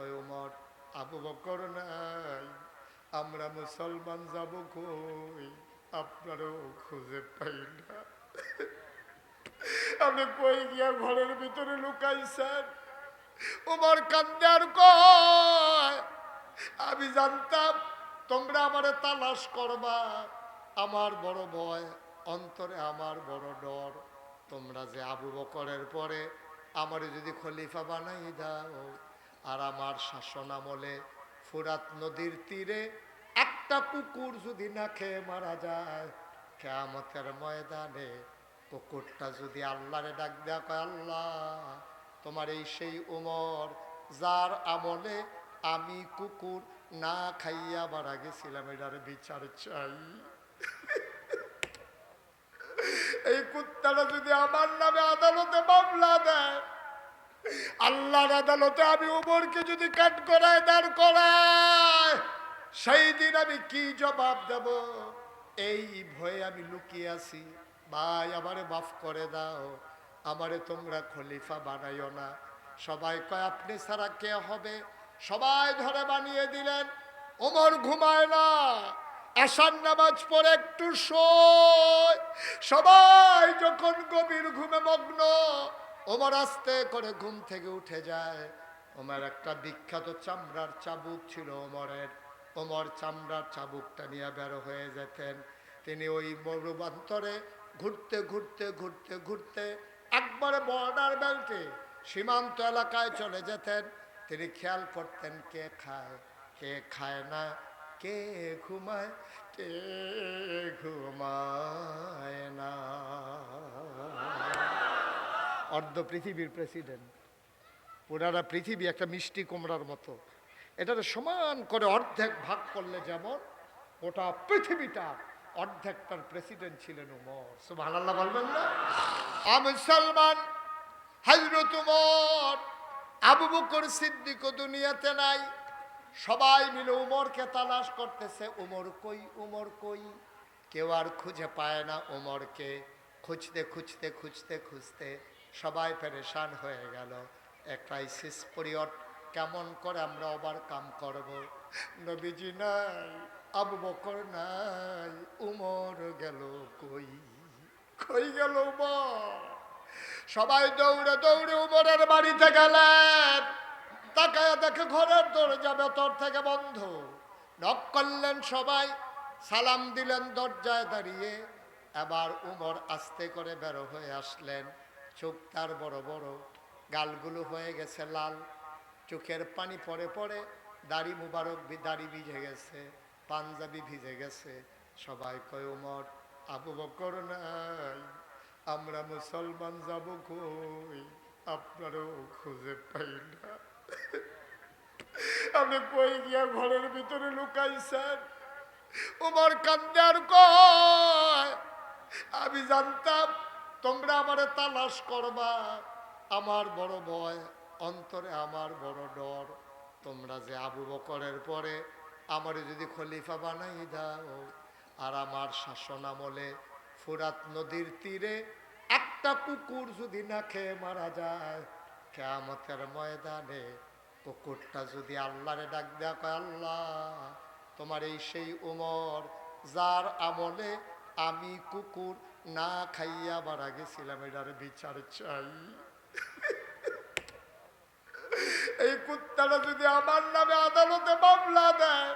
কয় ওমর আবু বকর নাই, আমরা মুসলমান যাব কই, আপনারও খুঁজে পাই না। আপনি কই গিয়া ঘরের ভিতরে লুকাইছেন? ওমর কান্দে আর কয় আমি জানতাম তোমরা আমারে তালাশ করবা, আমার বড় ভয়, অন্তরে আমার বড় ডর, তোমরা যে আবু বকরের পরে আমারে যদি খলিফা বানাই দাও, আর আমার শাসন আমলে ফুরাত নদীর তীরে একটা কুকুর যদি না খেয়ে মারা যায়, কিয়ামতের ময়দানে কুকুরটা যদি আল্লাহরে ডাক দেয়া কয় আল্লাহ তোমার এই সেই উমর যার আমলে আমি কুকুর না খাইয়া মারা গেছিলাম, এটার বিচার চাই। এই কুত্তাটা যদি আমার নামে আদালতে মামলা দেয়, আল্লাহর আদালতে আমি উমরকে যদি কাট করায় দাঁড় করায়, সেই দিন আমি কি জবাব দেব? এই ভয়ে আমি লুকিয়ে আছি। ভাই আমারে মাফ করে দাও, আমারে তোমরা খলিফা বানাইও না। সবাই কয় আপনি ছাড়া কে হবে? সবাই ধরে বানিয়ে দিলেন। ওমর ঘুমায় না, এশার নামাজ পড়ে একটু শোয়। সবাই যখন গভীর ঘুমে মগ্ন, ওমর আস্তে করে ঘুম থেকে উঠে যায়। ওমর একটা বিখ্যাত চামড়ার চাবুক ছিল ওমরের, ওমর চামড়ার চাবুকটা নিয়ে বের হয়ে যেতেন। তিনি ওই মরুবান্তরে ঘুরতে ঘুরতে ঘুরতে ঘুরতে একবারে বর্ডার বেল্টে সীমান্ত এলাকায় চলে যেতেন। তিনি খেয়াল করতেন কে খায় কে খায় না, কে ঘুমায় কে ঘুমায় না। অর্ধ পৃথিবীর প্রেসিডেন্ট, পুরাটা পৃথিবী একটা মিষ্টি কুমড়ার মতো, এটাতে সমান করে অর্ধেক ভাগ করলে যেমন গোটা পৃথিবীটা অর্ধেকটার প্রেসিডেন্ট ছিলেন উমর। সুবহানাল্লাহ বলবেন না? মুসলমান হযরত উমর, আবু বকর সিদ্দিক দুনিয়াতে নাই। সবাই মিলে উমরকে তালাশ করতেছে, উমর কই উমর কই, কেউ আর খুঁজে পায় না উমরকে। খুঁজতে খুঁজতে খুঁজতে খুঁজতে সবাই পেরেশান হয়ে গেল। এক ক্রাইসিস পিরিয়ড, কেমন করে আমরা ওভারকাম করব? নবীজি নাই, আবু বকর নাই, উমর গেল কই, কই গেল উমর? সবাই দৌড়ে দৌড়ে উমরের বাড়িতে গেলেন। তাকায় দেখে ঘরের দরজা ভেতর থেকে বন্ধ। নক করলেন সবাই, সালাম দিলেন দরজায় দাঁড়িয়ে। এবার উমর আস্তে করে বের হয়ে আসলেন। চোখ তার বড় বড়, গালগুলো হয়ে গেছে লাল, চোখের পানি পড়ে পড়ে, দাড়ি মুবারক দাড়ি ভিজে গেছে, পাঞ্জাবি ভিজে গেছে। সবাই কয় উমর আবু বকর নাই, আমরা মুসলমান যাব কই, আপনারও খুঁজে পাই না। আপনি কই গিয়া ঘরের ভিতরে লুকাইছেন? উমর কান্দে আর কয় আমি জানতাম তোমরা আমারে তালাশ করবা, আমার বড় ভয়, অন্তরে আমার বড় ডর, তোমরা যে আবু বকরের পরে আমারে যদি খলিফা বানাই দাও, আর আমার শাসন আমলে ফুরাত নদীর তীরে একটা কুকুর যদি না খেয়ে মারা যায়, কিয়ামতের ময়দানে কুকুরটা যদি আল্লাহরে ডাক দেয়া কয় আল্লাহ তোমার এই সেই উমর যার আমলে আমি কুকুর না খাইয়া মারা গেছিলাম, এটার বিচার চাই। এই কুত্তাটা যদি আমার নামে আদালতে মামলা দেয়,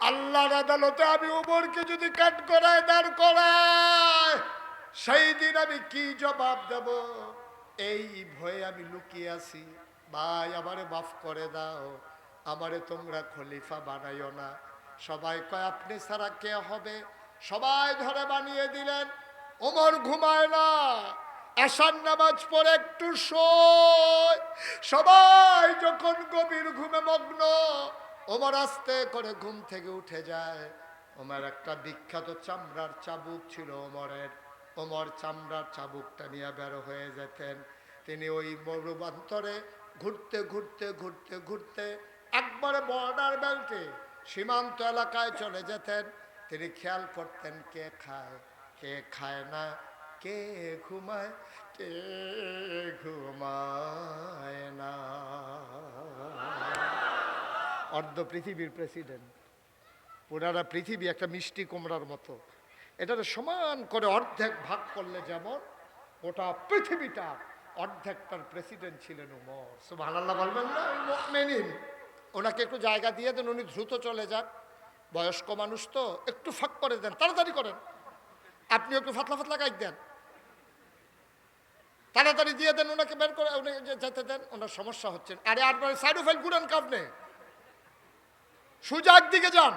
আল্লাহর আদালতে আমি উমরকে যদি কাট করায় দাঁড় করায়, সেই দিন আমি কি জবাব দেব? এই ভয়ে আমি লুকিয়ে আছি। ভাই আমারে মাফ করে দাও, আমারে তোমরা খলিফা বানাইও না। সবাই কয় আপনি ছাড়া কে হবে? সবাই ধরে বানিয়ে দিলেন। ওমর ঘুমায় না, এশার নামাজ পড়ে একটু শোয়। সবাই যখন গভীর ঘুমে মগ্ন, ওমর আস্তে করে ঘুম থেকে উঠে যায়। ওমর একটা বিখ্যাত চামড়ার চাবুক ছিল ওমরের, ওমর চামড়ার চাবুকটা নিয়ে বের হয়ে যেতেন। তিনি ওই মরুবান্তরে ঘুরতে ঘুরতে ঘুরতে ঘুরতে একবারে বর্ডার বেল্টে সীমান্ত এলাকায় চলে যেতেন। তিনি খেয়াল করতেন কে খায় কে খায় না, কে ঘুমায় কে ঘুমায় না। অর্ধ পৃথিবীর প্রেসিডেন্ট। পুরাটা পৃথিবী একটা মিষ্টি কুমড়ার মতো, এটাকে সমান করে অর্ধেক ভাগ করলে যেমন ওটা পৃথিবীটা অর্ধেকটার প্রেসিডেন্ট ছিলেন উমর। সুবহানাল্লাহ বলবেন না? মুমিনিন, ওনাকে একটু জায়গা দিয়ে দেন, উনি দ্রুত চলে যান। বয়স্ক মানুষ তো, একটু ফাঁক করে দেন, তাড়াতাড়ি করেন। আপনি একটু ফাতলা ফাতলা গাইড দেন, তাড়াতাড়ি দিয়ে দেন, ওনাকে বের করে উনি যেতে দেন, ওনার সমস্যা হচ্ছে। আরে আটবার সাইড ফাইল ঘুরেন কাপনে, সোজা দিকে যান।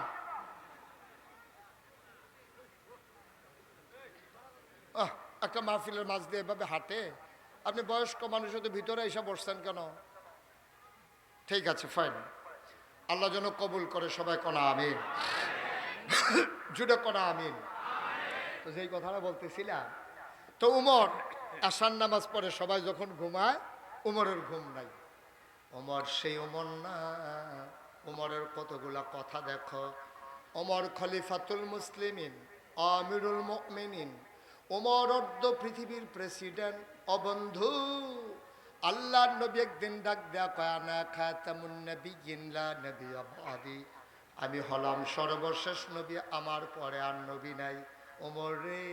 একটা মাহফিলের মাঝ দিয়ে এভাবে হাঁটে, আপনি বয়স্ক মানুষ হতে ভিতরে এসে বসছেন কেন? ঠিক আছে, ফাইন, আল্লাহ যেন কবুল করে। সবাই কোনা আমিন, জুড়ে কোনা আমিন। তো যেই কথাটা বলতেছিলাম, তো উমর আসার নামাজ পড়ে সবাই যখন ঘুমায়, উমরের ঘুম নাই। উমর সেই উমর না, উমরের কতগুলা কথা দেখো। উমর খলিফাতুল মুসলিমিন, আমিরুল মুমিনিন, উমর অর্ধ পৃথিবীর প্রেসিডেন্ট। অবন্ধু, আল্লাহর নবী একদিন ডাক দেয়া কয়, আনা খাতামুন নবিয়্যিন লা নবিয়্যা বাদি, আমি হলাম সর্বশেষ নবী, আমার পরে আর নবী নাই। ওমর রে,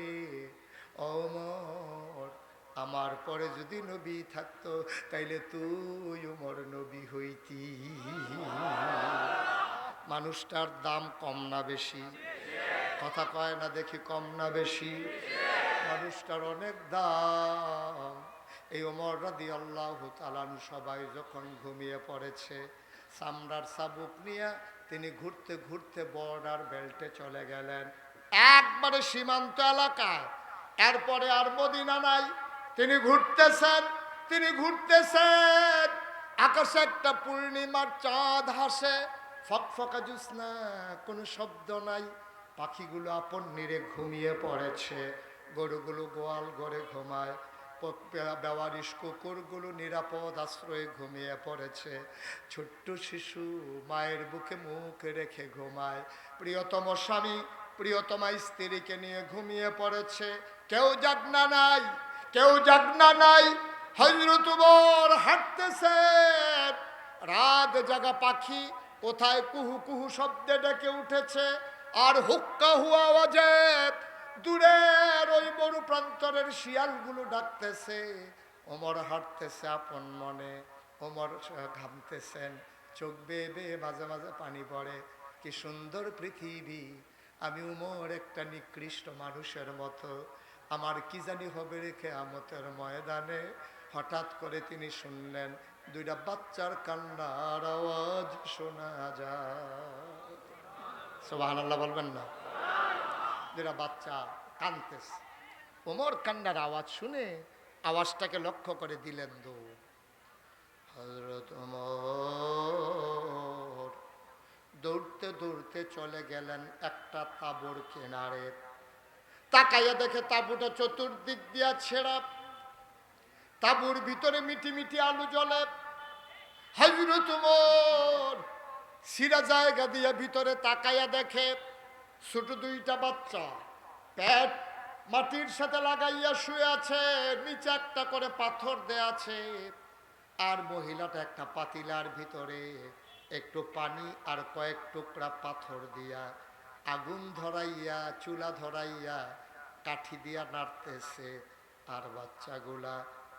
ওমর, আমার পরে যদি নবী থাকতো তাইলে তুই ওমর নবী হইতি। মানুষটার দাম কম না বেশি? কথা কয় না দেখি, কম না বেশি? মানুষটার অনেক দাম। এই ওমর রাদিয়াল্লাহু তাআলা আনহু সবাই যখন ঘুমিয়ে পড়েছে, চামড়ার চাবুক নিয়ে তিনি ঘুরতে ঘুরতে বর্ডার বেল্টে চলে গেলেন, একবারে সীমান্ত এলাকায়। এরপরে আর মদিনা নাই, তিনি ঘুরতেছেন, তিনি ঘুরতেছেন। আকাশে একটা পূর্ণিমার চাঁদ হাসে, ফকফকা জ্যোৎস্না, কোনো শব্দ নাই। পাখিগুলো আপন নিরে ঘুমিয়ে পড়েছে, গরুগুলো গোয়াল ঘরে ঘুমায়, বেওয়ারিশ কুকুরগুলো নিরাপদ আশ্রয়ে ঘুমিয়ে পড়েছে। ছোট্ট শিশু মায়ের বুকে মুখ রেখে ঘুমায়। প্রিয়তম স্বামী প্রিয়তমা স্ত্রীকে নিয়ে ঘুমিয়ে পড়েছে। কেউ জাগনা নাই, কেউ জাগনা নাই। হযরত ওমর হাঁটতেছেন, রাত জাগা পাখি কোথায় কুহু কুহু শব্দে ডেকে উঠেছে, আর হুক্কা হুয়া আওয়াজে দূরের ওই মরু প্রান্তরের শিয়ালগুলো ডাকতেছে। ওমর হাঁটতেছে আপন মনে, ওমর ঘামতেছেন, চোখ বেয়ে বেয়ে মাঝে মাঝে পানি পড়ে। কি সুন্দর পৃথিবী, আমি উমর একটা নিকৃষ্ট মানুষের মতো, আমার কি জানি হবে রে কিয়ামতের ময়দানে। হঠাৎ করে তিনি শুনলেন দুইটা বাচ্চার কান্নার আওয়াজ শোনা যায়। সুবহানাল্লাহ বলবেন না? দুইটা বাচ্চা কাঁদতেছে। ওমর কান্নার আওয়াজ শুনে আওয়াজটাকে লক্ষ্য করে দিলেন দৌড়। হযরত ওমর দৌড়তে দৌড়তে চলে গেলেন একটা তাঁবুর কিনারে। তাকাইয়া দেখে তাঁবুটা চতুর্দিক দিয়া ছেঁড়া, তাঁবুর ভিতরে মিটি মিটি আলো জ্বলে। হযরত ওমর সিরা জায়গা দিয়া ভিতরে তাকাইয়া দেখে ছোট দুইটা বাচ্চা পেট মাটির সাথে লাগাইয়া শুয়ে আছে, নিচে একটা করে পাথর দেয়া আছে। আর মহিলাটা একটা পাতিলার ভিতরে একটু পানি আর কয়েক টুকরা পাথর দিয়া আগুন ধরাইয়া, চুলা ধরাইয়া কাঠি দিয়া নাড়তেছে। আর বাচ্চাগুলা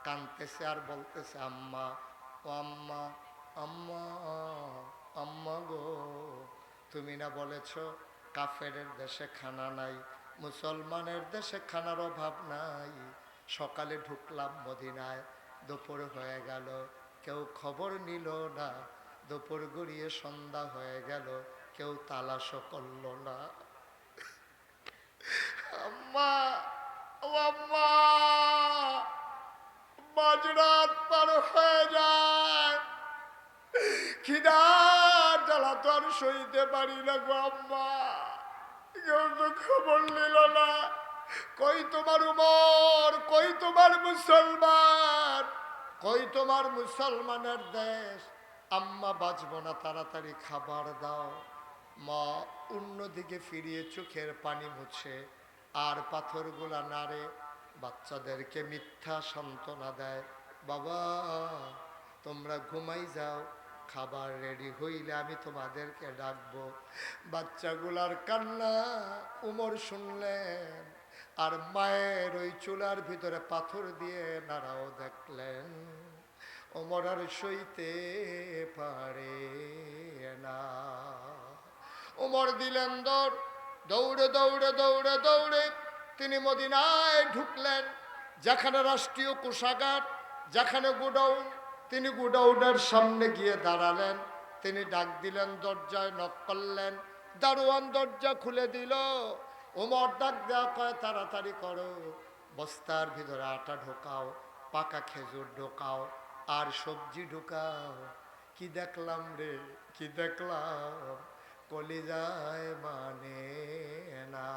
কাঁদতেছে আর বলতেছে, আম্মা, ও আম্মা, আম্মা, আম্মা গো, তুমি না বলেছ কাফেরের দেশে খানা নাই, মুসলমানের দেশে খানার অভাব নাই। সকালে ঢুকলাম মদিনায়, দুপুর হয়ে গেল, কেউ খবর নিল না। দুপুর গড়িয়ে সন্ধ্যা হয়ে গেল, কেউ তালাশও করল না। আম্মা, ও আম্মা, মাঝরাত পার হয়ে যায়, খিদার জ্বালা তো আর সইতে পারি না গো আম্মা। কেউ তো খবর নিল না। কই তোমার উমর, কই তোমার মুসলমান, কই তোমার মুসলমানের দেশ? আম্মা বাঁচব না, তাড়াতাড়ি খাবার দাও। মা অন্যদিকে ফিরিয়ে চোখের পানি মুছে আর পাথরগুলা নাড়ে, বাচ্চাদেরকে মিথ্যা সান্ত্বনা দেয়। বাবা তোমরা ঘুমাই যাও, খাবার রেডি হইলে আমি তোমাদেরকে ডাকবো। বাচ্চাগুলার কান্না উমর শুনলেন, আর মায়ের ওই চুলার ভিতরে পাথর দিয়ে নাড়াও দেখলেন। ওমর আর সইতে পারে না। ওমর দিলেন দৌড়, দৌড়ে দৌড়ে দৌড়ে দৌড়ে তিনি মদিনায় ঢুকলেন। যেখানে রাষ্ট্রীয় কোষাগার, যেখানে গোডাউন, তিনি গোডাউনের সামনে গিয়ে দাঁড়ালেন। তিনি ডাক দিলেন, দরজায় নক করলেন, দারোয়ান দরজা খুলে দিল। ওমর ডাক দেওয়া কয়, তাড়াতাড়ি করো, বস্তার ভিতরে আটা ঢোকাও, পাকা খেজুর ঢোকাও, আর সবজি ঢোকাও। কি দেখলাম রে, কি দেখলাম, কলিজায় মানে না।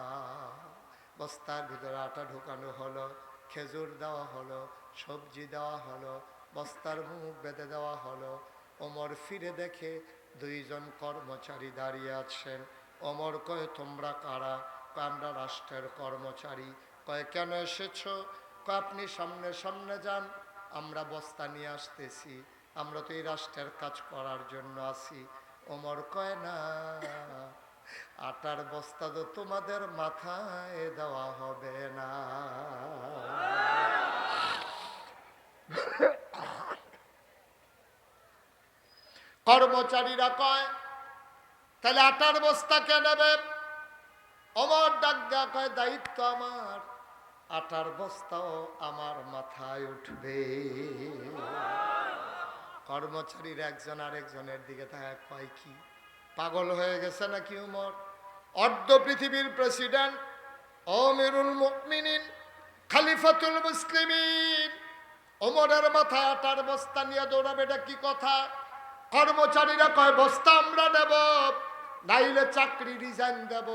বস্তার ভিতরে আটা ঢোকানো হলো, খেজুর দেওয়া হলো, সবজি দেওয়া হলো, বস্তার মুখ বেঁধে দেওয়া হলো। ওমর ফিরে দেখে দুইজন কর্মচারী দাঁড়িয়ে আছেন। ওমর কয়, তোমরা কারা? কয়, আমরা রাষ্ট্রের কর্মচারী। কয়, কেন এসেছো? কয়, আপনি সামনে সামনে যান, আমরা বস্তা নিয়ে আসতেছি, আমরা তো এই রাষ্ট্রের কাজ করার জন্য আছি। ওমর কয়, না, আটার বস্তা তো তোমাদের মাথায় দেওয়া হবে না। কর্মচারীরা কয়, তাহলে আটার বস্তা কে নেবে? ওমর ডাক দেয়া কয়, দায়িত্ব আমার, আটার বস্তাও আমার মাথায় উঠবে। কর্মচারীর একজন আরেকজনের দিকে তাকায় কয়, কি পাগল হয়ে গেছে নাকি উমর? অর্ধ পৃথিবীর প্রেসিডেন্ট, আমিরুল মুমিনিন, খলিফাতুল মুসলিমিন, ওমরের মাথায় আটার বস্তা নিয়ে দৌড়াবে, এটা কি কথা? কর্মচারীরা কয়, বস্তা আমরা নেব, নাইলে চাকরি রিজাইন দেব,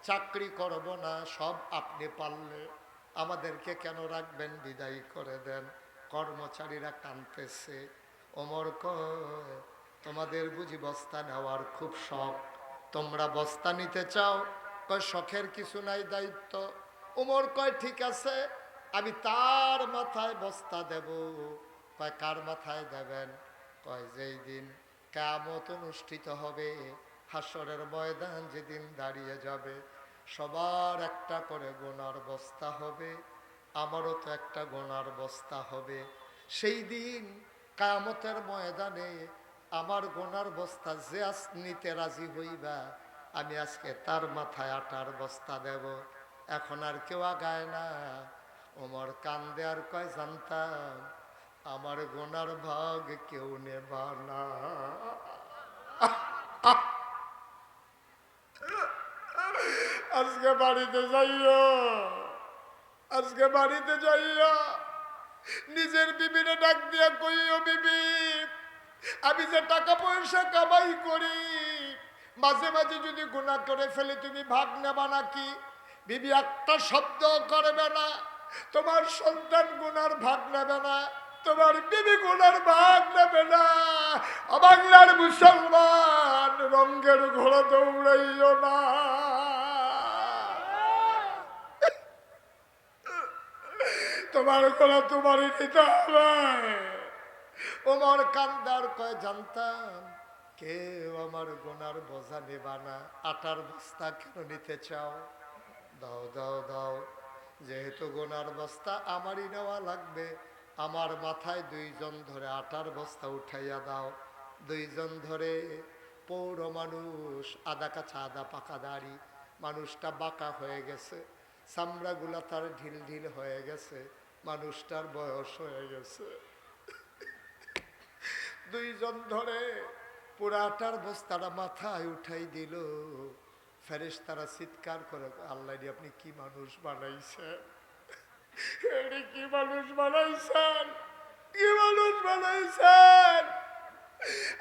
চাকরি করব না, সব আপনি পারলে আমাদেরকে কেন রাখবেন, বিদায় করে দেন। কর্মচারীরা কাঁদতেছে। ওমর কয়, তোমাদের বুঝি বস্তা নেওয়ার খুব শখ, তোমরা বস্তা নিতে চাও? কয়, শখের কিছু নাই, দায়িত্ব। ওমর কয়, ঠিক আছে, আমি তার মাথায় বস্তা দেব। কয়, কার মাথায় দেবেন? কয়, যেই দিন কিয়ামত অনুষ্ঠিত হবে, হাসরের ময়দান যেদিন দাঁড়িয়ে যাবে, সবার একটা করে গোনার বস্তা হবে, আমারও তো একটা গোনার বস্তা হবে। সেই দিন কিয়ামতের ময়দানে আমার গোনার বস্তা যে আজ নিতে রাজি হইবা, আমি আজকে তার মাথায় আটার বস্তা দেব। এখন আর কেউ আগায় না। ওমর কান্দে আর কয়, জানতাম আমার গোনার ভাগ কেউ নেবা না। আজকে বাড়িতে যাইও, আজকে বাড়িতে যাইও, নিজের বিবিরে ডাক দিয়া কইও, বিবি, আমি যে টাকা পয়সা কামাই করি, মাঝে মাঝে যদি গুনাহ করে ফেলি, তুমি ভাগ নেবা নাকি? বিবি একটা শব্দ করবে না। তোমার সন্তান গুনার ভাগ নেবে না, তোমার বিবি গুনার ভাগ নেবে না। বাংলার মুসলমান, রঙ্গের ঘোড়া দৌড়াইও না। তোমার ঘোড়া তোমারই নিতে হবে। ওমর কান্দার কয়, জানতাম কেউ আমার গোনার বোঝা নেবা না, আটার বস্তা কেন নিতে চাও? দাও দাও দাও, যেহেতু গোনার বস্তা আমারই নেওয়া লাগবে, আমার মাথায় দুইজন ধরে আটার বস্তা উঠাইয়া দাও। দুইজন ধরে, পৌর মানুষ, আদা কাঁচা আদা পাকা দাড়ি, মানুষটা বাঁকা হয়ে গেছে, চামড়াগুলা তার ঢিল ঢিল হয়ে গেছে, মানুষটার বয়স হয়ে গেছে। দুইজন ধরে পুরা আটার বস্তাটা মাথায় উঠাই দিল। ফেরেশতারা চিৎকার করে, আল্লাহ আপনি কি মানুষ বানাইছেন, কি মানুষ বানাইছেন, কি মানুষ বানাইছেন।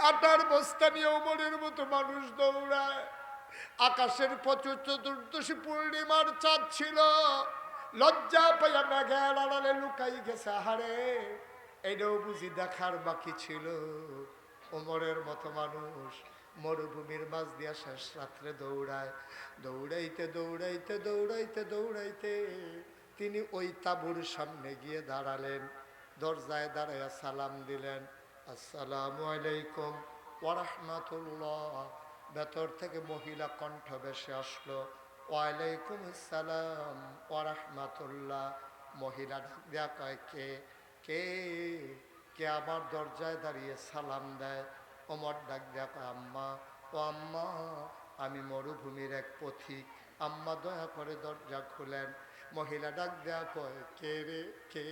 আটার বস্তা নিয়ে ওমরের মতো মানুষ দৌড়ায়। আকাশের প্রচুর চতুর্দশী পূর্ণিমার চাঁদ ছিল, লজ্জা পাইয়া মেঘের আড়ালে লুকাই গেছে। হারে, এটাও বুঝি দেখার বাকি ছিল। ওমরের মতো মানুষ মরুভূমির মাঝ দিয়া শেষ রাত্রে দৌড়ায়। দৌড়াইতে দৌড়াইতে দৌড়াইতে দৌড়াইতে তিনি ওই তাঁবুর সামনে গিয়ে দাঁড়ালেন। দরজায় দাঁড়াইয়া সালাম দিলেন, আসসালামু আলাইকুম ওয়া রাহমাতুল্লাহ। ভেতর থেকে মহিলা কণ্ঠ ভেসে আসলো, ওয়ালাইকুম আসসালাম ওয়া রাহমাতুল্লাহ। মহিলা ডাক দেয়া কয়, কে কে কে আমার দরজায় দাঁড়িয়ে সালাম দেয়? ওমর ডাক দেয়া কয়, আম্মা, ও আম্মা, আমি মরুভূমির এক পথিক, আম্মা দয়া করে দরজা খুলেন। মহিলা ডাক দেয়া কয়, কে রে কে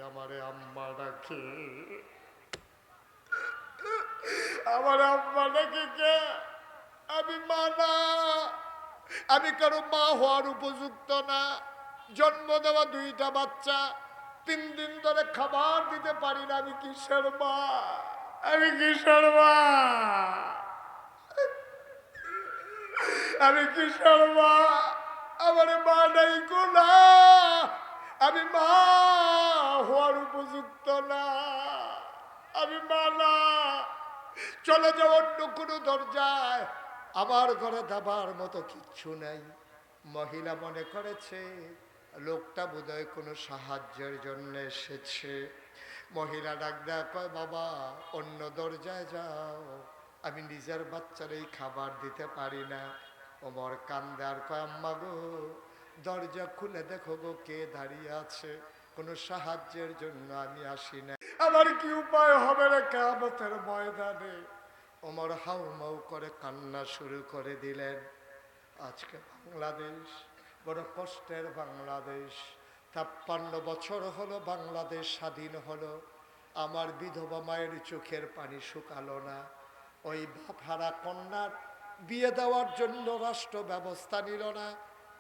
আমারে আম্মা ডাকে? আমার আম্মা ডাকে কে? আমি মা না, আমি কারো মা হওয়ার উপযুক্ত না। জন্ম দেওয়া দুইটা বাচ্চা, 3 দিন ধরে খাবার দিতে পারি না, আমি কিসের মা? আমি কিসের মা? আমি কিসের মা? আমার মা নাই গো না, আমি মা হওয়ার উপযুক্ত না, আমি মা না। চলে যাও অন্য কোনো দরজায়, আমার ঘরে দাবার মতো কিচ্ছু নাই। মহিলা মনে করেছে লোকটা বোধহয় কোনো সাহায্যের জন্য এসেছে। মহিলা ডাক দেয়া কয়, বাবা অন্য দরজায় যাও, আমি নিজের বাচ্চারই খাবার দিতে পারি না। ওমর কান্দে আর কয়, আম্মা গো, দরজা খুলে দেখো গো কে দাঁড়িয়ে আছে, কোনো সাহায্যের জন্য আমি আসি না। আমার কি উপায় হবে রে কিয়ামতের ময়দানে? ওমর হাউমাউ করে কান্না শুরু করে দিলেন। আজকে বাংলাদেশ বড় কষ্টের বাংলাদেশ। 53 বছর হলো বাংলাদেশ স্বাধীন হলো, আমার বিধবা মায়ের চোখের পানি শুকালো না। ওই বাপহারা কন্যার বিয়ে দেওয়ার জন্য রাষ্ট্র ব্যবস্থা নিল না।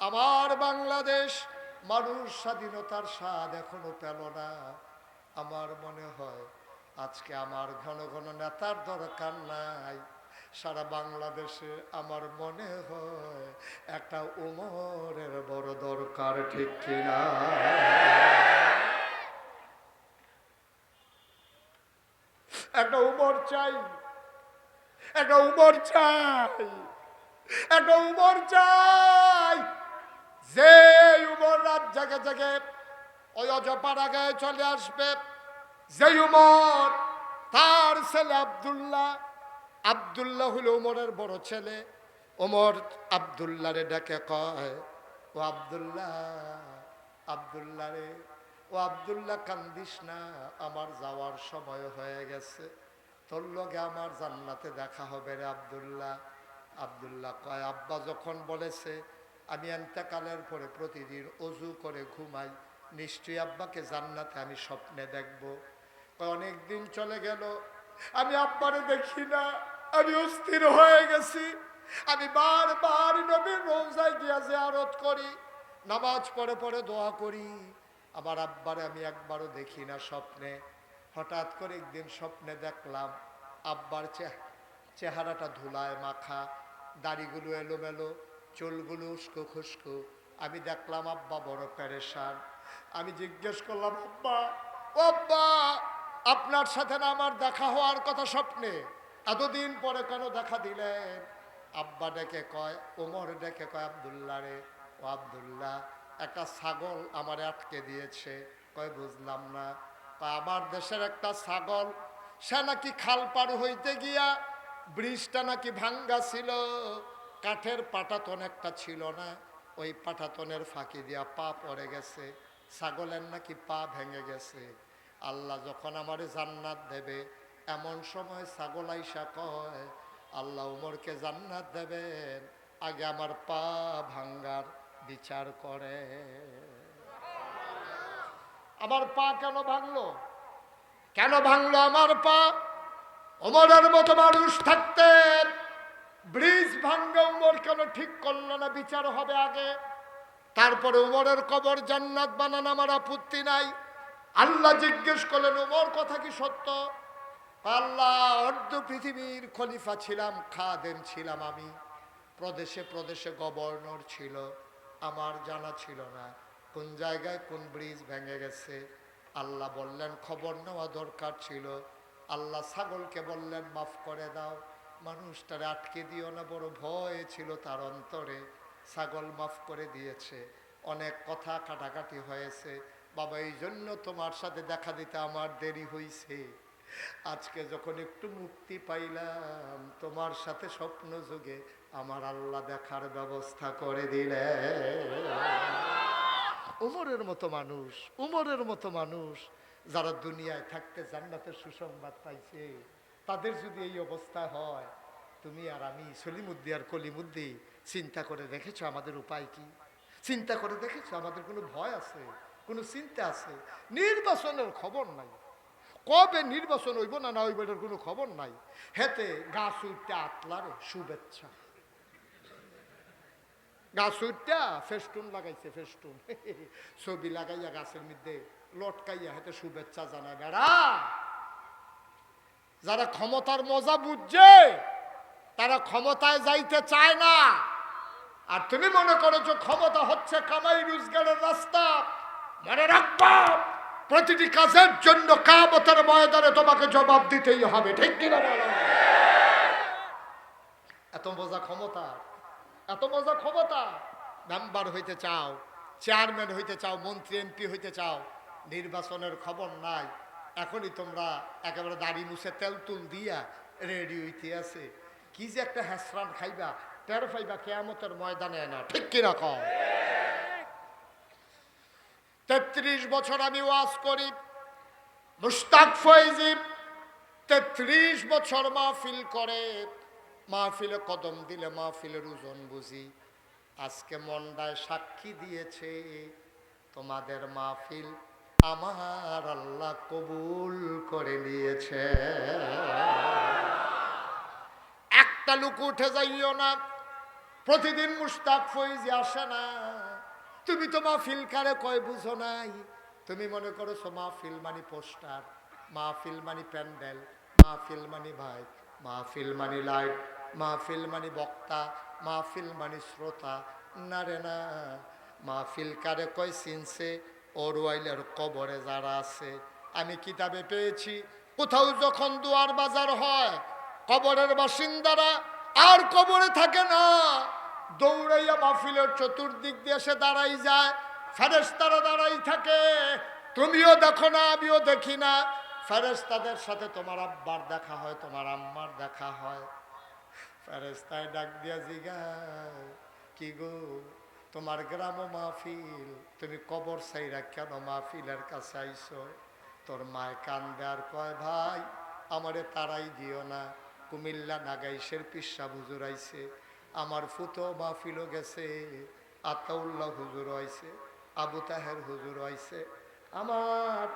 আমার বাংলাদেশ মানুষ স্বাধীনতার স্বাদ এখনো পেল না। আমার মনে হয় আজকে আমার ঘন ঘন নেতার দরকার নাই, সারা বাংলাদেশে আমার মনে হয় একটা উমরের বড় দরকার, ঠিক কিনা? একটা উমর চাই, একটা উমর চাই, একটা উমর চাই, যে উমর রাত জাগে জাগে ওই অজপাড়া গায়ে চলে আসবে। যে উমর, তার ছেলে আব্দুল্লাহ, আব্দুল্লাহ হলো উমরের বড় ছেলে। ওমর আব্দুল্লাহরে ডেকে কয়, ও আব্দুল্লাহ, আব্দুল্লাহ রে, ও আব্দুল্লাহ কান্দিস না, আমার যাওয়ার সময় হয়ে গেছে, তোর লগে আমার জান্নাতে দেখা হবে রে আব্দুল্লাহ। আব্দুল্লাহ কয়, আব্বা যখন বলেছে আমি এন্তেকালের পরে প্রতিদিন অজু করে ঘুমাই, নিশ্চয়ই আব্বাকে জান্নাতে আমি স্বপ্নে দেখব। অনেক দিন চলে গেল, আমি আব্বারে দেখি না, আমি অস্থির হয়ে গেছি। আমি বারবার নবীর রওজায় গিয়া জিয়ারত করি, নামাজ পড়ে পড়ে দোয়া করি, আমার আব্বারে আমি একবারও দেখি না স্বপ্নে। হঠাৎ করে একদিন স্বপ্নে দেখলাম আব্বার চেহারাটা ধুলায় মাখা, দাড়িগুলো এলোমেলো, চুলগুলো উস্কো খুস্কো। আমি দেখলাম আব্বা বড় পেরেশান। আমি জিজ্ঞেস করলাম, আব্বা, ও আব্বা, আপনার সাথে না আমার দেখা হওয়ার কথা স্বপ্নে, এতদিন পরে কেন দেখা দিলেন? আব্বা ডেকে কয়, ওমর ডেকে কয়, আব্দুল্লাহ রে, ও আব্দুল্লাহ, একটা ছাগল আমারে আটকে দিয়েছে। কয় বুঝলাম না। আমার দেশের একটা ছাগল, সে নাকি খাল পার হইতে গিয়া, ব্রিজটা নাকি ভাঙ্গা ছিল, কাঠের পাটাতন একটা ছিল না, ওই পাটাতনের ফাঁকি দিয়া পা পড়ে গেছে, ছাগলের নাকি পা ভেঙে গেছে। আল্লাহ যখন আমারে জান্নাত দেবে, এমন সময় ছাগল আইসা কয়, আল্লাহ উমরকে জান্নাত দেবেন, আগে আমার পা ভাঙ্গার বিচার করে। আমার পা কেন ভাঙলো? কেন ভাঙলো আমার পা? ওমরের মতো মানুষ থাকতে ব্রিজ ভাঙ্গা উমর কেন ঠিক করলো না? বিচার হবে আগে, তারপরে উমরের কবর জান্নাত বানান আমার আপত্তি নাই। আল্লাহ জিজ্ঞেস করলেন, উমর কথা কি সত্য? আল্লাহ, অর্ধ পৃথিবীর খলিফা ছিলাম, খাদেম ছিলাম আমি, প্রদেশে প্রদেশে গভর্নর ছিল, আমার জানা ছিল না কোন জায়গায় কোন ব্রিজ ভেঙে গেছে। আল্লাহ বললেন খবর নেওয়া দরকার ছিল। আল্লাহ ছাগলকে বললেন মাফ করে দাও, মানুষটারে আটকে দিও না, বড় ভয় ছিল তার অন্তরে। ছাগল মাফ করে দিয়েছে। অনেক কথা কাটাকাটি হয়েছে, বাবা এই জন্য তোমার সাথে দেখা দিতে আমার দেরি হয়েছে। আজকে যখন একটু মুক্তি পাইলাম, তোমার সাথে স্বপ্ন যুগে আমার আল্লাহ দেখার ব্যবস্থা করে দিলেন। উমরের মতো মানুষ, উমরের মতো মানুষ যারা দুনিয়ায় থাকতে জান্নাতের সুসংবাদ পাইছে, তাদের যদি এই অবস্থা হয়, তুমি আর আমি সলিমুদ্দি আর কলিমুদ্দি চিন্তা করে দেখেছো আমাদের উপায় কি? চিন্তা করে দেখেছো আমাদের কোনো ভয় আছে, কোনো চিন্তা আছে? নির্বাচনের খবর নাই, কবে নির্বাচন হইব না না হইব এটার কোনো খবর নাই। হেতে গাছ উঠতে আতলারে শুভেচ্ছা, গাছ উঠটা ফেস্টুন লাগাইছে, ফেস্টুন ছবি লাগাইয়া গাছের মধ্যে লটকাইয়া হেতে শুভেচ্ছা জানায়। বেড়া যারা ক্ষমতার মজা বুঝছে তারা ক্ষমতায় যাইতে চায় না। আর তুমি মনে করো যে ক্ষমতা হচ্ছে কামাই রোজগারের রাস্তা, মনে রাখবা প্রতিটি কাজের জন্য কিয়ামতের ময়দানে তোমাকে জবাব দিতেই হবে, ঠিক কিনা বলো? এত মজা ক্ষমতা, এত মজা ক্ষমতা। মেম্বার হইতে চাও, চেয়ারম্যান হইতে চাও, মন্ত্রী এমপি হইতে চাও, নির্বাচনের খবর নাই, এখনই তোমরা একেবারে দাড়ি মুছে তেল তুল দিয়া রেডি হইতে আছে। কি যে একটা হ্যাসরান খাইবা, টের পাইবা কিয়ামতের ময়দানে না, ঠিক কিনা কও? ৩৩ বছর আমি ওয়াজ করি, মুশতাক ফয়েজি ৩৩ বছর মাহফিল করে, মাহফিলে কদম দিলে মাহফিলের ওজন বুঝি। আজকে মন্ডায় সাক্ষী দিয়েছে তোমাদের মাহফিল আমার আল্লাহ কবুল করে নিয়েছে। একটা লোক উঠে যাইও না, প্রতিদিন মুশতাক ফয়েজি আসে না। তুমি তো মাহফিল কারে কয় বুঝো নাই। তুমি মনে করছো মাহফিল মানি পোস্টার, মাহফিল মানি প্যান্ডেল, মাহফিল মানি ভাই, মাহফিল মানি লাইট, মাহফিল মানি বক্তা, মাহফিল মানি শ্রোতা। না রে না, মাহফিল কারে কয় চিনছে ওরওয়াইলের কবরে যারা আছে। আমি কিতাবে পেয়েছি কোথাও যখন দুয়ার বাজার হয়, কবরের বাসিন্দারা আর কবরে থাকে না, দৌড়াইয়া মাহফিলের চতুর্দিক দিয়ে এসে দাঁড়াই যায়, ফেরেশতারা দাঁড়াই থাকে। তুমিও দেখো না, আমিও দেখি না, ফেরেশতাদের সাথে তোমার আব্বার দেখা হয়, তোমার আম্মার দেখা হয়। ফেরেশতায় ডাক দিয়া জিগায়, কি গো তোমার গ্রাম মাহফিল, তুমি কবর সাইরা কেন মাহফিলের কাছে আইছো? তোর মায় কান্দে আর কয়, ভাই আমারে তারাই দিও না, কুমিল্লা নাগাইশের পিসা হুজুর আইছে, আমার ফুতো মাহফিলও গেছে, আতাউল্লাহ হুজুর আইছে, আবু তাহের হুজুর আইছে, আমার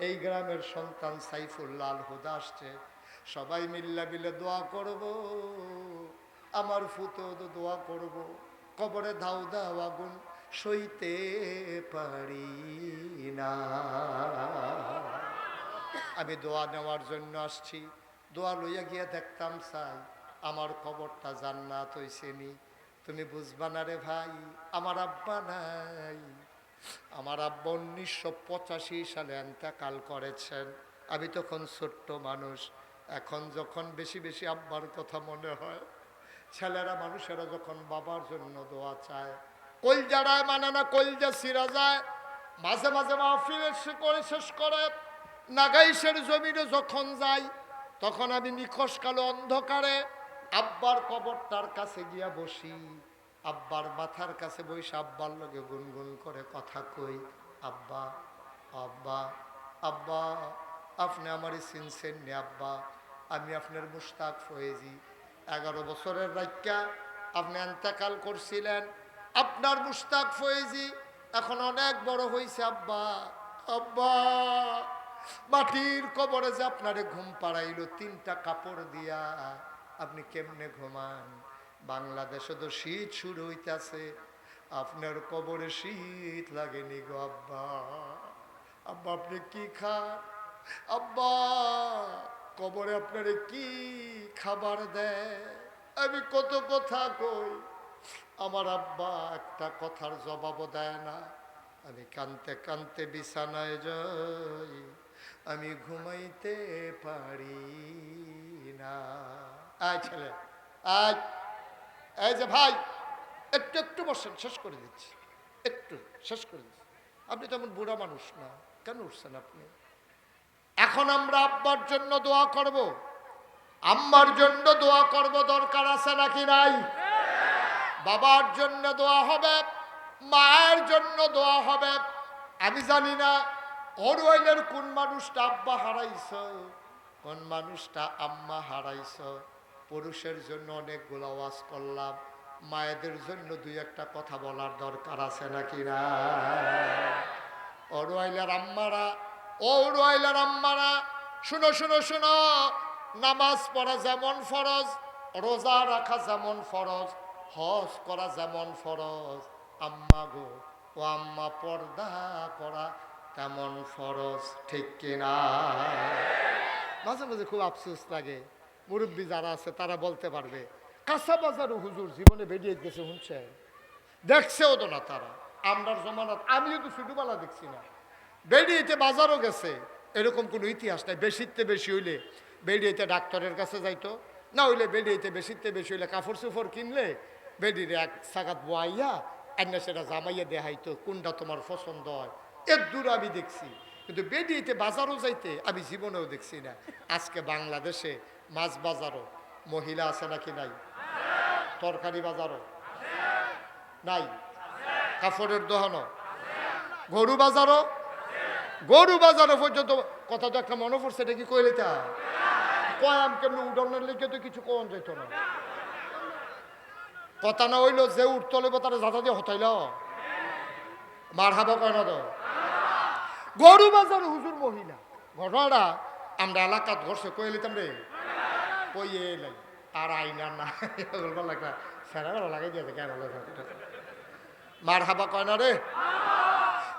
এই গ্রামের সন্তান সাইফুল্লাহ আল হুদা আসছে, সবাই মিল্লা মিলে দোয়া করব, আমার ফুতো দোয়া করব, কবরে ধাউ দাও আগুন সইতে পারি না। আমি দোয়া নেওয়ার জন্য আসছি, দোয়া লইয়া গিয়া দেখতাম চাই আমার কবরটা জান্নাত হইছে নি। তুমি বুঝবা না রে ভাই, আমার আব্বা নাই। আমার আব্বা 1985 সালে ইন্তেকাল করেছেন। আমি তখন ছোট্ট মানুষ। এখন যখন বেশি বেশি আব্বার কথা মনে হয়, ছেলেরা মানুষেরা যখন বাবার জন্য দোয়া চায়, কলজাড়ায় মানে না, কলজা ছিঁড়া যায়। মাঝে মাঝে মাহফিল করে শেষ করে নাগাইশের জমিনে যখন যাই, তখন আমি নিখোশ কালো অন্ধকারে আব্বার কবরটার কাছে গিয়া বসি, আব্বার মাথার কাছে বসে আব্বার লগে গুনগুন করে কথা কই, আব্বা আব্বা আব্বা আপনি আমারই চিনছেন নি আব্বা, আমি আপনার মুশতাক ফয়েজি, 11 বছরের রাইকা আপনি ইন্তেকাল করছিলেন, আপনার মুশতাক ফয়েজি এখন অনেক বড় হয়েছে আব্বা। আব্বা মাটির কবরে যে আপনারে ঘুম পাড়াইলো 3টা কাপড় দিয়া, আপনি কেমনে ঘুমান? বাংলাদেশে তো শীত শুরু হইতেছে, আপনার কবরে শীত লাগেনি গো আব্বা। আব্বা আপনি কি খান? আব্বা কবরে আপনারে কি খাবার দেয়? আমি কত কথা কই, আমার আব্বা একটা কথার জবাবও দেয় না। আমি কানতে কানতে বিছানায় যাই, আমি ঘুমাইতে পারি না। আয় ছেলে আয়, এই যে ভাই একটু একটু বসেন, শেষ করে দিচ্ছি, একটু শেষ করে দিচ্ছি। আপনি তেমন বুড়া মানুষ না, কেন উঠছেন আপনি? এখন আমরা আব্বার জন্য দোয়া করব, আম্মার জন্য দোয়া করব, দরকার আছে নাকি নাই? বাবার জন্য দোয়া হবে, মায়ের জন্য দোয়া হবে। আমি জানি না অরওয়াইলের কোন মানুষটা আব্বা হারাইছ, কোন মানুষটা আম্মা হারাইছ। পুরুষের জন্য অনেকগুলো ওয়াজ করলাম, মায়েদের জন্য দুই একটা কথা বলার দরকার আছে নাকি না? অরওয়াইলের আম্মারা, অরওয়াইলের আম্মারা, শুনো শুনো শুনো, নামাজ পড়া যেমন ফরজ, রোজা রাখা যেমন ফরজ, হজ করা যেমন ফরজ, আম্মা গো ও আম্মা পর্দা করা তেমন ফরজ, ঠিক কিনা? মাঝে মাঝে খুব আফসোস লাগে, মুরব্বী যারা আছে তারা বলতে পারবে, কাঁচা বাজারও হুজুর জীবনে বেরিয়ে গেছে, শুনছে দেখছেও তো না তারা। আমরার জমানাত আমিও তো ছোটবেলা দেখছি না, বেরিয়েতে বাজারও গেছে এরকম কোনো ইতিহাস নাই। বেশিতে বেশি হইলে বেরিয়েতে ডাক্তারের কাছে যাইতো, না হইলে বেরিয়েতে বেশিতে বেশি হইলে কাপড় চোপড় কিনলে বেরিয়ে এক সাগাত বোয়াইয়া এনে সেটা জামাইয়া দেখাইতো, কোনটা তোমার পছন্দ হয়। এর দূর আমি দেখছি, কিন্তু বেরিয়েতে বাজারও যাইতে আমি জীবনেও দেখছি না। আজকে বাংলাদেশে মাছ বাজারও মহিলা আছে নাকি নাই? তরকারি বাজারও নাই, কাপড়ের দোকানও, গরু বাজারও, গরু বাজারও পর্যন্ত। কথা তো একটা মনে পড়ছে, এটা কি কইলে তা কয়াম কেমনি উডনের লিখে তো কিছু কোন যেত না। কথা না হইলো যে উঠতলে তারা যাতা দিয়ে হতাইল মার হাবা কয় না তো। গরু বাজার হুজুর মহিলা ঘটনাটা আমরা এলাকাত ঘরছে কয়ে লিতাম রে, কইয়ে এলাই আর আইনা না লাগা সেরা লাগাই দিয়েছে কেন মার হাবা কয় না রে।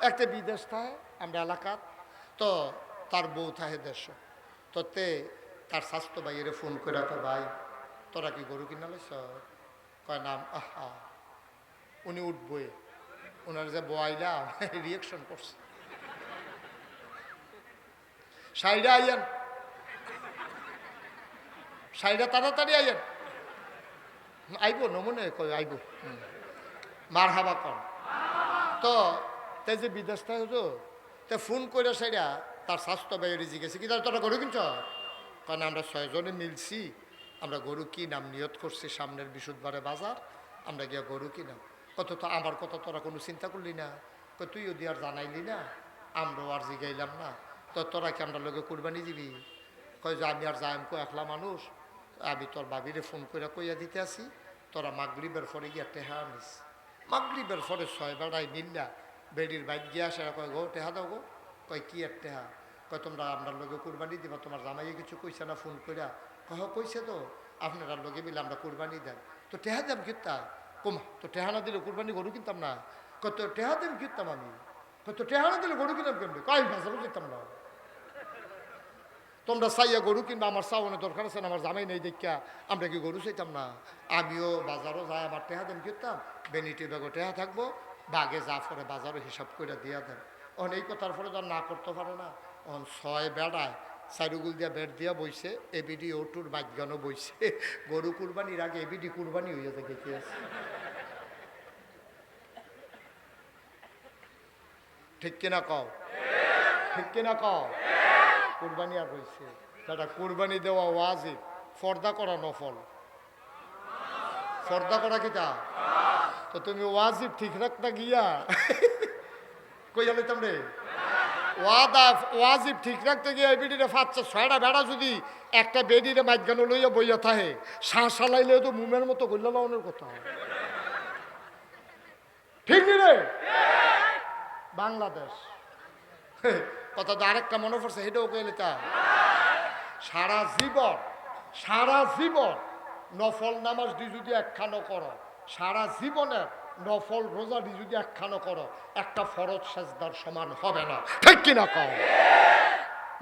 একটা বিদেশ থাকে আমরা এলাকাত, তো তার বউ থাকে দেশ, তো তে তার স্বাস্থ্য ভাইয়েরে ফোন করে তো ভাই তোরা কি গরু কিনা লাইছ? কয় নাম আহা, উনি উঠবই, ওনার যে বয়লা রিয়েকশন করছে, সাইডা আইয়েন, সাইডা তাড়াতাড়ি আইয়েন, আইব নমনে কই আইব, মার হাবা কন। তো তাই যে বিদেশ থাকে তো তে ফোন করে সাইডা তার স্বাস্থ্য ভাইয়ের জিজ্ঞেস কি তোরা গরু কিনছ? কারণ আমরা 6 জনে মিলছি, আমরা গরু কি নাম নিয়ত করছি সামনের বৃহস্পতিবারে বাজার, আমরা গিয়া গরু কিনাম। কত তো আমার কথা তোরা কোনো চিন্তা করলি না, তুইও দিয়ে আর জানাইলি না, আমরাও আর জিগাইলাম না, তো তোরা কি আমরা লোকে কুরবানি দিবি? কয় যে আমি আর যাইম কো একলা মানুষ, আমি তোর বাবিরে ফোন করে কইয়া দিতে আসি, তোরা মাগরিবের পরে গিয়া টেহা আনিস। মাগরিবের পরে 6 বেড়াই নিল্লা বেডির বাইক গিয়া আসে, কয় গো টেহা দাও গো। কয় কি আর টেহা? কয় তোমরা আপনার লোকে কুরবানি দিবা, তোমার জামাইয়ে কিছু কইছে না ফোন কইরা? কহ কইছে তো, আপনারা লোকে মিলে আমরা কুরবানি দেন, তো টেহা দাম কিনতা কমা, তো টেহা না দিলে কুরবানি গরু কিনতাম না। কত টেহা দাম কিনতাম আমি, কত টেহা না দিলে গরু কিনতাম কেমনি? কয় বাজারও যেতাম না। তোমরা চাইয়া গরু কিনবা, আমার চাওয়ানোর দরকার আছে না, আমার জামাই নেই দেখা আমরা কি গরু চাইতাম না? আমিও বাজারও যাই, আমার টেহা দাম কিনতাম, বেনিটি ব্যাগও টেহা থাকবো, বাগে যা পরে বাজারও হিসাব করে দিয়া দেন। অন এই কথার পরে যা না করতে পারে না, অন 6 বেড়ায় চারুগুল দিয়া বেড় দিয়া বইছে, এবিডি ওটুর বাগ্যানও বইছে, গরু কুরবানির আগে এবিডি কুরবানি হয়ে যায় দেখে আছে। ঠিক কিনা কও? ঠিক কিনা কও? কুরবানি আর হয়েছে দাদা, কুরবানি দেওয়া ওয়াজিব, ফর্দা করা নফল। ফর্দা করা কিতা? তো তুমি ওয়াজিব ঠিক রাখতে গিয়া কইয়া লইতাম রে, ওয়াজিব ঠিক রাখতে গিয়ে বেডিরে 5-6টা বেড়া যদি একটা বেডিরে মাঝখানে লইয়া বইয়া থাকে, শ্বাস হালাইলে তো মুমের মতো গল্লা লাউনের কথা, ঠিক নি রে? বাংলাদেশ কথা তো আরেকটা মনে পড়ছে, সেটাও কইলে তা সারা জীবন নফল নামাজ দি যদি একখানো করো, সারা জীবনের নফল রোজা দি যদি একখানো করো, একটা ফরজ সেজদার সমান হবে না, ঠিক কিনা কও?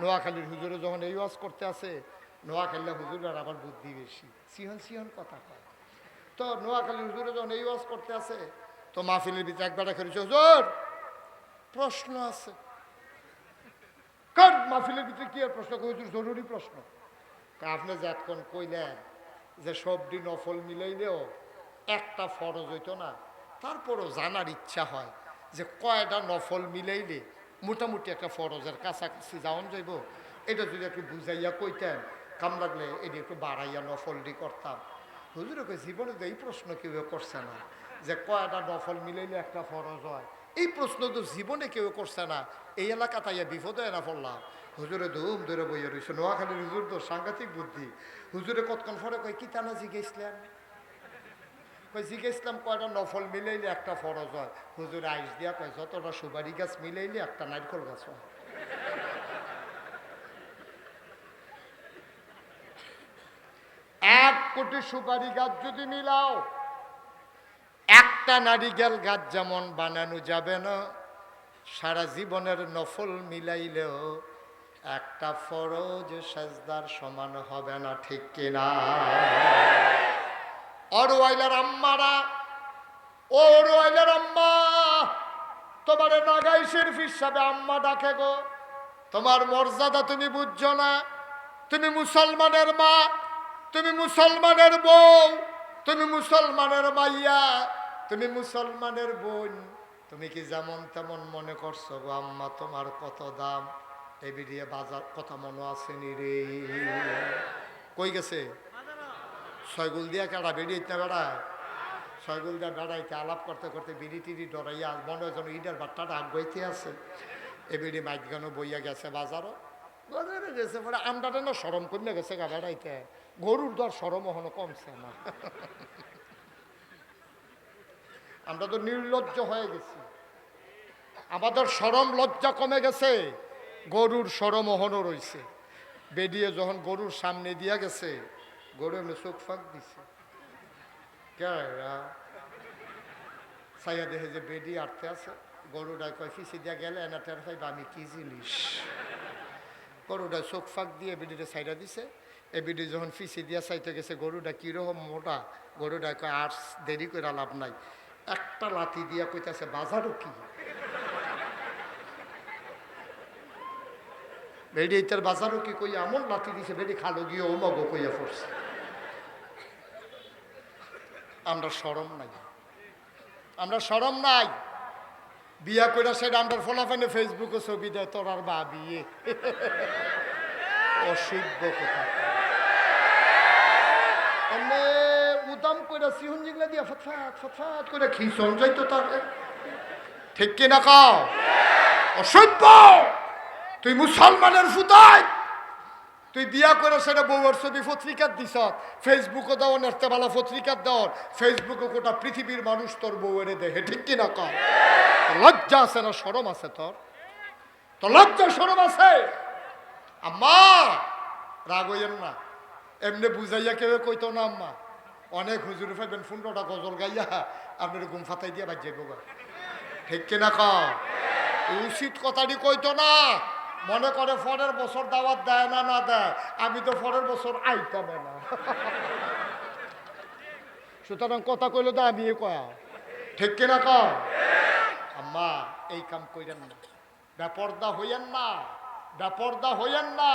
নোয়াখালীর হুজুরে যখন এই ওয়াজ করতে আসে, নোয়াখালী হুজুরের আবার বুদ্ধি বেশি, সিহন কথা কয়। তো নোয়াখালীর হুজুরে যখন এই ওয়াজ করতে আসে, তো মাহফিলের ভিতরে একবারে খেলেছে, হুজুর প্রশ্ন আছে। কার মাহফিলের ভিতরে কি আর প্রশ্ন? হুজুর জরুরি প্রশ্ন। আপনি যে এতক্ষণ কইলেন যে সবটি নফল মিলাইলেও একটা ফরজ হইতো না, তারপরও জানার ইচ্ছা হয় যে কয়টা নফল মিলাইলে মোটামুটি একটা ফরজের কাছাকাছি যাওয়ান যাইব। এটা যদি একটু বুঝাইয়া কইতেন, কাম লাগলে এটি একটু বাড়াইয়া নফলটি করতাম। হুজুরে কই জীবনে তো এই প্রশ্ন কেউ করছে না যে কয়টা নফল মিলাইলে একটা ফরজ হয়। এই প্রশ্ন তো জীবনে কেউ করছে না। এই এলাকা তাইয়া বিপদে না পড়লাম। হুজুরে ধুম ধরে বইয়া রয়েছে। নোয়াখালীর হুজুর তো সাংঘাতিক বুদ্ধি। হুজুরে কতক্ষণ পরে কয় কি টানা জিজ্ঞেসলাম, কই জিজ্ঞেসলাম কয়টা নফল মিলাইলে একটা ফরজ হয়। হুজুরে আইস দিয়া কয় যতটা সুপারি গাছ মিলাইলে একটা নারকেল গাছ হয়। 1 কোটি সুপারি গাছ যদি মিলাও, একটা নারিকেল গাছ যেমন বানানো যাবে না, সারা জীবনের নফল মিলাইলেও একটা ফরজ সাজদার সমান হবে না, ঠিক কিনা? অরওয়াইলার আম্মারা, ও অরওয়াইলার আম্মা, তোমার নাগাই শরীফ হিসাবে আম্মা ডাকে গো। তোমার মর্যাদা তুমি বুঝছো না। তুমি মুসলমানের মা, তুমি মুসলমানের বউ, তুমি মুসলমানের মাইয়া, তুমি মুসলমানের বোন। তুমি কি যেমন তেমন মনে করছো গো আম্মা তোমার কত দাম? এই বিড়িয়ে বাজার কথা মনে আসেনি রে? কই গেছে? ছয়গুল দিয়া কেডা বেরিয়েতে বেড়ায়? ছয়গুল দিয়া বেড়াইতে আলাপ করতে করতে বিড়ি টিড়ি ডরাইয়া মনে হয় যেন ইটার বাট্টাটা আগাইতে আছে। এ বিড়ি মাইক গানো বইয়া গেছে বাজারও। বাজারে গেছে পরে আমদাটা না সরম কমে গেছে গা বেড়াইতে। গরুর দর সরম এখনো কমছে না। আমরা তো নির্লজ্জ হয়ে গেছি, আমাদের সরম লজ্জা কমে গেছে, গরুর সরম এখনো রয়েছে। বেরিয়ে যখন গরুর সামনে দিয়া গেছে, গরু এমনি চোখ ফাঁক দিছে। সাইয়া দেখে যে বেডি আটতে আছে। গরুটা কয় ফিসি দিয়া গেলে এনা টের পাইবা আমি কি জিনিস। গরুটা চোখ ফাঁক দিয়ে বেডিটা সাইডা দিছে। এ বেডি যখন ফিসি দিয়া চাইতে গেছে গরুটা কিরকম মোটা, গরুটা কয় আর দেরি করে লাভ নাই, একটা লাথি দিয়া কইতাছে বাজারও কি। বেডি ইতার বাজারও কি কই এমন লাথি দিছে, বেডি খালো গিয়ে ও মগো কইয়া পড়ছে। আমরা শরম নাই, আমরা শরম নাই। বিয়া কইরা সেটা আমরা ফলাফানে ফেসবুকে ছবি দেয় তোর আর বা বিয়ে। অসভ্য কথা। এমনি উদাম কইরা সিহুন জিগলা দিয়া ফটফাট ফটফাট করে খিসন যাইতো তার। ঠিক কিনা কও? অসভ্য। তুই মুসলমানের ফুতাই, তুই বিয়া করে সেটা বউয়ের ছবি পত্রিকার দিস, ফেসবুকে দাও, নেস্তেবালা পত্রিকার দাও, ফেসবুকে গোটা পৃথিবীর মানুষ তোর বউয়ের দেখে। ঠিক কিনা কর? লজ্জা আছে না শরম আছে তোর? তো লজ্জা শরম আছে? আম্মা রাগ হইয়েন না, এমনি বুঝাইয়া কেউ কইতো না আম্মা। অনেক হুজুরে পাইবেন 15টা গজল গাইয়া আপনার ঘুম ফাতাই দিয়া বাজ যাইব। ঠিক কিনা কর? উচিত কথাটি কইতো না। মনে করে পরের বছর দাওয়াত দেয় না না দেয়, আমি তো পরের বছর আইতাম না। সুতরাং কথা কইলে তো আমি কয়া। ঠিক কিনা কও? আম্মা এই কাম কইরেন না, বেপর্দা হইয়েন না, বেপর্দা হইয়েন না।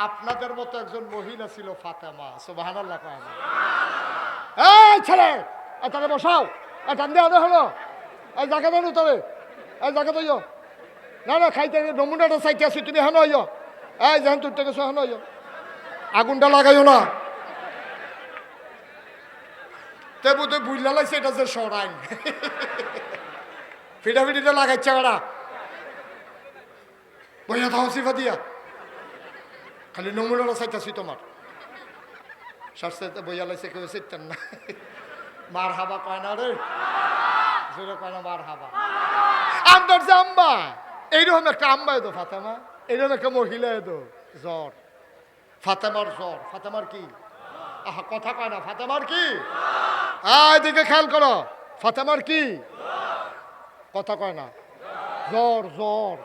আপনাদের মতো একজন মহিলা ছিল ফাতেমা, সুবহানাল্লাহ কয় না? এই ছেলে এটাকে বসাও, টান দিয়ে আনা হলো, এই জায়গা দেন তোরে, এই জায়গা দইও না না খাইতে নমুনাটা চাইতে আছি, তুমি হেন হইও, এই যেহেন তোর থেকে হেন হইও, আগুনটা লাগাইও না। তে বুঝতে বুঝলা লাগছে এটা যে সরাইন ফিটাফিটিটা লাগাইছে ওরা। বইয়া থাও সিফা দিয়া, খালি নমুনাটা চাইতেছি তোমার। সাথে বইয়া লাগছে কেউ চিনতেন না। মার হাবা কয় না রে, জোরে কয় না মার হাবা। আমার যে আম্মা এইরকম একটা আম্মা এতো ফাতেমা, এইরকম একটা মহিলা এতো জ্বর, ফাতেমার জ্বর। ফাতেমার কি? আহা কথা কয় না, ফাতেমার কি? এদিকে খেয়াল করো, ফাতেমার কি? কথা কয় না, জ্বর জ্বর।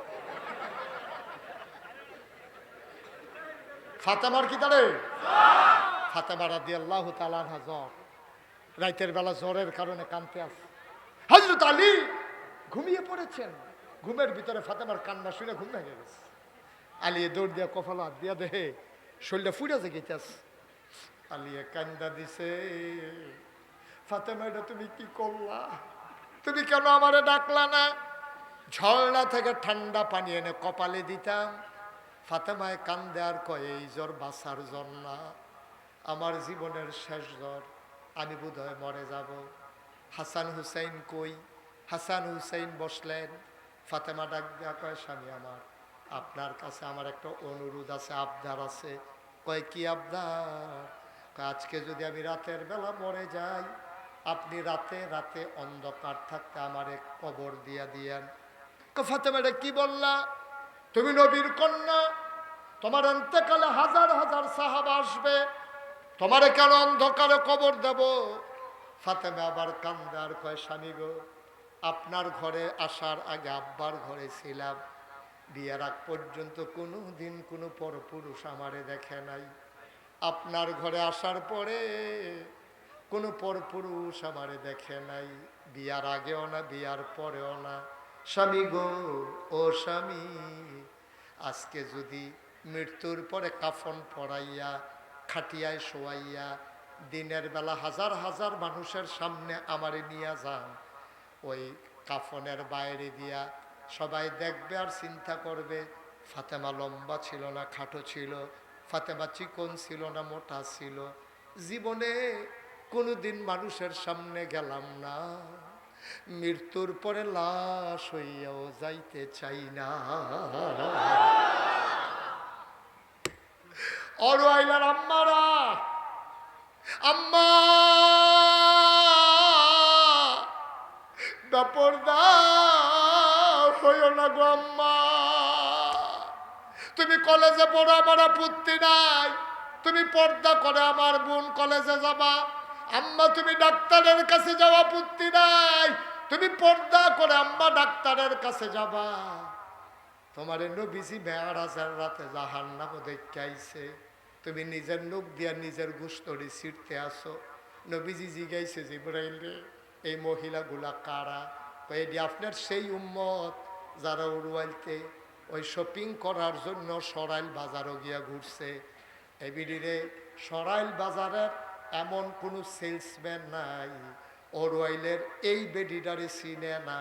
ফাতেমার কি তারে? ফাতেমা রাদিয়াল্লাহু তাআলা আনহা জ্বর, রাতের বেলা জ্বরের কারণে কাঁদতে আছে। হযরত আলী ঘুমিয়ে পড়েছেন, ঘুমের ভিতরে ফাতেমার কান্না শুনে ঘুম ভেঙে গেছে। আলী দৌড় দিয়া কপাল হাত দিয়া দেহে শরীরটা ফুড়ে জেগেছে। আলিয়ে কান্দা দিছে, ফাতেমা এটা তুমি কি করলা? তুমি কেন আমারে ডাকলা না? ঝর্ণা থেকে ঠান্ডা পানি এনে কপালে দিতাম, ফাতেমায় কান্দে আর কয় এই জ্বর বাঁচার জ্বর না, আমার জীবনের শেষ জ্বর, আমি বোধহয় মরে যাব। হাসান হুসাইন কই? হাসান হুসাইন বসলেন। ফাতেমা ডাক দেয়া কয় স্বামী আমার, আপনার কাছে আমার একটা অনুরোধ আছে, আবদার আছে। কয় কি আবদার? আজকে যদি আমি রাতের বেলা মরে যাই, আপনি রাতে রাতে অন্ধকার থাকতে আমারে কবর দিয়া দিয়েন। ফাতেমা এটা কি বললা? তুমি নবীর কন্যা, তোমার অন্তকালে হাজার হাজার সাহাবা আসবে, তোমারে কেন অন্ধকারে কবর দেব? ফাতেমা আবার কান্দে আর কয় স্বামী গো, আপনার ঘরে আসার আগে আব্বার ঘরে ছিলাম, বিয়ের আগ পর্যন্ত কোনো দিন কোনো পরপুরুষ আমারে দেখে নাই। আপনার ঘরে আসার পরে কোনো পরপুরুষ আমারে দেখে নাই, বিয়ার আগেও না বিয়ার পরেও না। স্বামী গো, ও স্বামী, আজকে যদি মৃত্যুর পরে কাফন পরাইয়া খাটিয়ায় শোয়াইয়া দিনের বেলা হাজার হাজার মানুষের সামনে আমারে নিয়ে যান, ওই কাফনের বাইরে দিয়া সবাই দেখবে আর চিন্তা করবে ফাতেমা লম্বা ছিল না খাটো ছিল, ফাতেমা চিকন ছিল না মোটা ছিল। জীবনে কোনোদিন মানুষের সামনে গেলাম না, মৃত্যুর পরে লাশ হইয়াও যাইতে চাই না। অরওয়াইলার আম্মারা, আম্মা বেপরদা হইও না গো আম্মা, তুমি কলেজে পড়ো, আমার আপত্তি নাই, তুমি পর্দা করে আমার বোন কলেজে যাবা। আম্মা তুমি ডাক্তারের কাছে যাওয়া, আপত্তি নাই, তুমি পর্দা করে আম্মা ডাক্তারের কাছে যাবা। তোমার নবীজি মেয়ারাজের রাতে জাহান্নামে দেখতে আইছে, তুমি নিজের নখ দিয়া নিজের গোশতরি ছিঁড়তে আসো। নবীজি জিগাইছে জিবরাইল রে, এই মহিলাগুলা কারা? এটি আপনার সেই উম্মত যারা উড়ওয়াইতে ওই শপিং করার জন্য সরাইল বাজারও গিয়া ঘুরছে। এবিডিরে সরাইল বাজারের এমন কোনো সেলসম্যান নাই ওরওয়াইলের এই বেডিটারে চিনে না,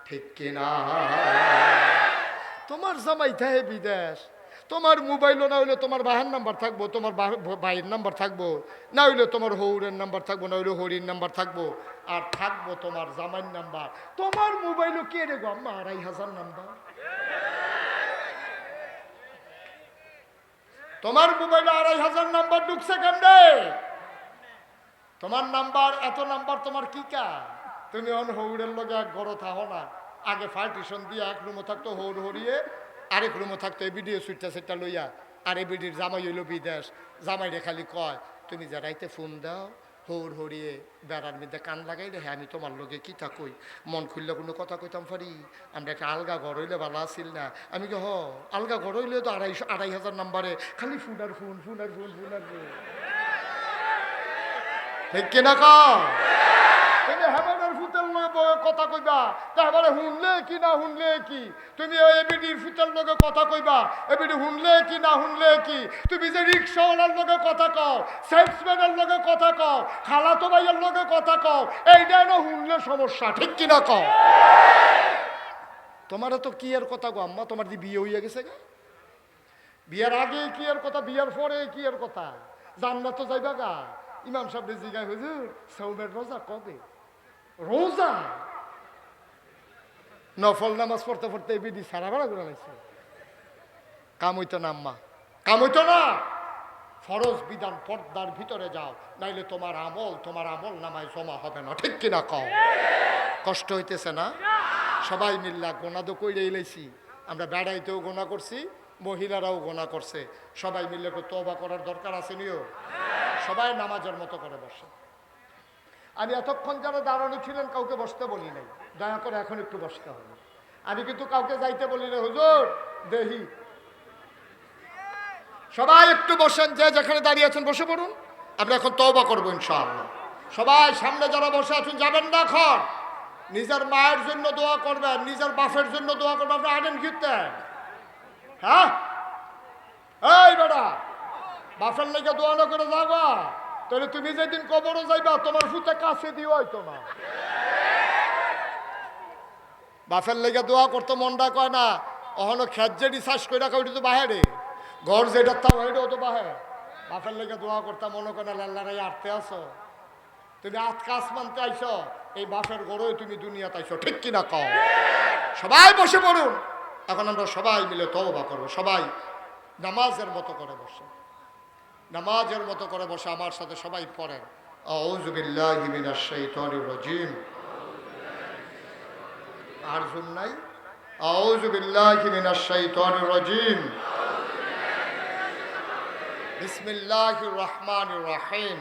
ঠিক কিনা? তোমার জামাই থাকে বিদেশ, তোমার মোবাইলও না হইলে তোমার বাহের নাম্বার থাকবো, তোমার ভাইয়ের নাম্বার থাকবো, না হইলে তোমার হৌরের নাম্বার থাকবো, না হইলে হরির নাম্বার থাকবো, আর থাকবো তোমার জামাইয়ের নাম্বার। তোমার মোবাইলও কে রে গো আম্মা? ২৫০০ নাম্বার। তোমার মোবাইলে ২৫০০ নাম্বার ঢুকছে কেমনে? তোমার নাম্বার, এত নাম্বার তোমার কি কা? তুমি অন হৌরের লগে এক ঘর থাকো না, আগে পার্টিশন দিয়ে এক রুমও থাকতো হৌর হরিয়ে, আরেক রুমও থাকতো এবিডিও সুইটটা সেটটা লইয়া। আর এবিডির জামাই হইল বিদেশ, জামাইরে খালি কয় তুমি যে রাইতে ফোন দাও হৌর হরিয়ে বেড়ার মধ্যে কান লাগাই রে, হ্যাঁ আমি তোমার লগে কি তা কই, মন খুললে কোনো কথা কইতাম পারি, আমরা একটা আলগা ঘর হইলে ভালো আসিল না? আমি কি আলগা ঘর হইলে তো ২৫০০ নাম্বারে খালি ফোন আর ফোন, ফোন আর ফোন, ফোন আর ফোন, ঠিক কিনা কও? তুমি হেবারের ফুতের লগে কথা কইবা, তারপরে শুনলে কি না শুনলে কি? তুমি এবিডির ফুতের লগে কথা কইবা, এবিডি শুনলে কি না শুনলে কি? তুমি যে রিক্সাওয়ালার লগে কথা কও, সেলসম্যানের লগে কথা কও, খালাতো ভাইয়ের লগে কথা কও, এইটাই না শুনলে সমস্যা, ঠিক কিনা কও? তোমার তো কি এর কথা গো আম্মা? তোমার দি বিয়ে হইয়া গেছে গা? বিয়ের আগে কি এর কথা, বিয়ের পরে কি এর কথা? জান্নাত তো যাইবা গা। ইমাম সাহেব জিগায় হুজুর সৌমের রোজা কবে? রোজা নফল নামাজ পড়তে পড়তে বিধি সারা বেড়া করে নিচ্ছে। কাম হইতো না আম্মা, কাম হইতো না। ফরজ বিধান পর্দার ভিতরে যাও, নাইলে তোমার আমল নামায় জমা হবে না, ঠিক কিনা কও? কষ্ট হইতেছে না? সবাই মিল্লা গোনা তো কইরে এলাইছি, আমরা বেড়াইতেও গোনা করছি, মহিলারাও গোনা করছে, সবাই মিললে তওবা করার দরকার আছে নিও। সবাই নামাজের মতো করে বসে। আমি এতক্ষণ যারা দাঁড়ানো ছিলেন কাউকে বসতে বলি নাই, দয়া করে এখন একটু বসতে হবে। আমি কিন্তু কাউকে যাইতে বলি না, হুজুর দেহি সবাই একটু বসেন, যে যেখানে দাঁড়িয়ে আছেন বসে পড়ুন, আমরা এখন তওবা করবো ইনশাআল্লাহ। সবাই সামনে যারা বসে আছেন যাবেন না এখন, নিজের মায়ের জন্য দোয়া করবেন, নিজের বাপের জন্য দোয়া করবেন। আপনি আনেন ঘিরতে, হ্যাঁ এই বেটা বাপের লেগে দোয়া না করে যাবা, তাহলে তুমি যেদিন কবরও যাইবা তোমার ফুতে কাছে দিও হয়তো না। বাপের লেগে দোয়া করতে মনটা কয় না, অহনো খেজেডি শ্বাস করে রাখা ওইটা তো বাহারে ঘর যেটা তাও এটাও তো বাহে বাপের লেগে দোয়া করতাম মনে করে লাল্লারাই আটতে আসো তুমি আজকে আসমানতে আইছো এই বাপের গড়ই তুমি দুনিয়াতে আইছো ঠিক কিনা কও সবাই বসে পড়ুন এখন আমরা সবাই মিলে তওবা করবো সবাই নামাজের মতো করে বসে নামাজের মতো করে বসে আমার সাথে সবাই পড়েন আউযু বিল্লাহি মিনাশ শাইতানির রাজিম আর শুন নাই আউযু বিল্লাহি মিনাশ শাইতানির রাজিম বিসমিল্লাহির রহমানির রহিম